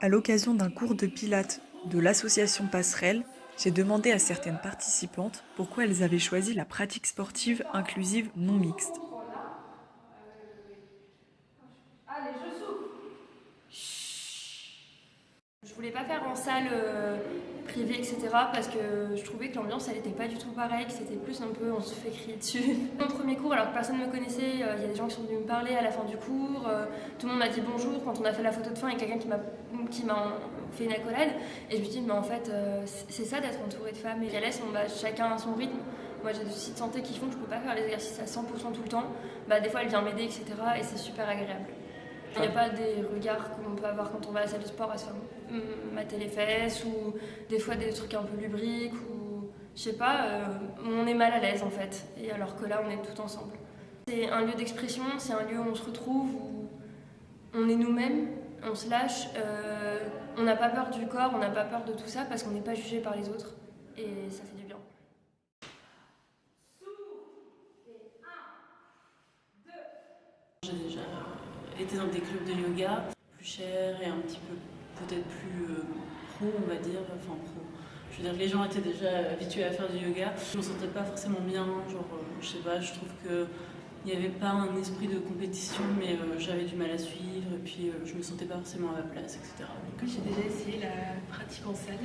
À l'occasion d'un cours de pilates de l'association Passerelle, j'ai demandé à certaines participantes pourquoi elles avaient choisi la pratique sportive inclusive non mixte. Contrôle là. Oui. Allez, je souffle. Je voulais pas faire en salle privée, etc. parce que je trouvais que l'ambiance elle était pas du tout pareille, que c'était plus un peu on se fait crier dessus. Mon premier cours, alors que personne ne me connaissait, il y a des gens qui sont venus me parler à la fin du cours, tout le monde m'a dit bonjour quand on a fait la photo de fin, il y a quelqu'un qui m'a fait une accolade et je me dis mais en fait c'est ça d'être entouré de femmes et qu'elles laissent chacun à son rythme. Moi j'ai des soucis de santé qui font que je peux pas faire les exercices à 100% tout le temps. Des fois elle vient m'aider, etc. et c'est super agréable. Il n'y a pas des regards qu'on peut avoir quand on va à la salle de sport à se faire mater les fesses ou des fois des trucs un peu lubriques ou je sais pas, on est mal à l'aise en fait. Et alors que là on est tout ensemble. C'est un lieu d'expression, c'est un lieu où on se retrouve, où on est nous-mêmes, on se lâche, on n'a pas peur du corps, on n'a pas peur de tout ça parce qu'on n'est pas jugé par les autres et ça fait du bien. J'ai déjà été dans des clubs de yoga plus chers et un petit peu peut-être plus pro, on va dire, enfin pro. Je veux dire, les gens étaient déjà habitués à faire du yoga. Je me sentais pas forcément bien, genre, je sais pas, je trouve que il n'y avait pas un esprit de compétition, mais j'avais du mal à suivre et puis je me sentais pas forcément à ma place, etc. Donc, J'ai déjà essayé la pratique en salle,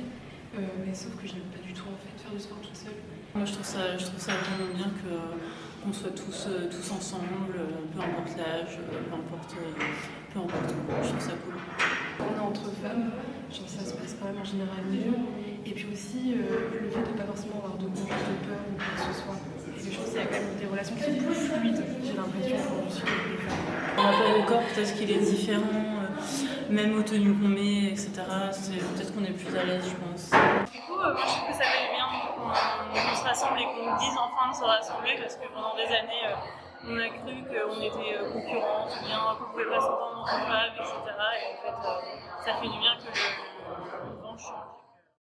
mais sauf que je n'aime pas du tout en fait faire du sport toute seule. moi, je trouve ça vraiment bien qu'on soit tous ensemble, peu importe l'âge, peu importe où. Je trouve ça cool. On est entre femmes, genre ça se passe quand même en général mieux. Et puis aussi le fait de ne pas forcément avoir de conflit de peur ou quoi que ce soit. C'est quelque chose, il y a quand même des relations qui sont plus fluides, j'ai l'impression, quand je suis avec les femmes. Mon rapport au corps, peut-être qu'il est différent, même aux tenues qu'on met, etc. Peut-être qu'on est plus à l'aise, je pense. Du coup, moi je trouve que ça fait du bien qu'on se rassemble et qu'on dise enfin de se rassembler parce que pendant des années, on a cru qu'on était concurrentes ou bien qu'on pouvait pas s'entendre entre femmes, etc. Et en fait, ça fait du bien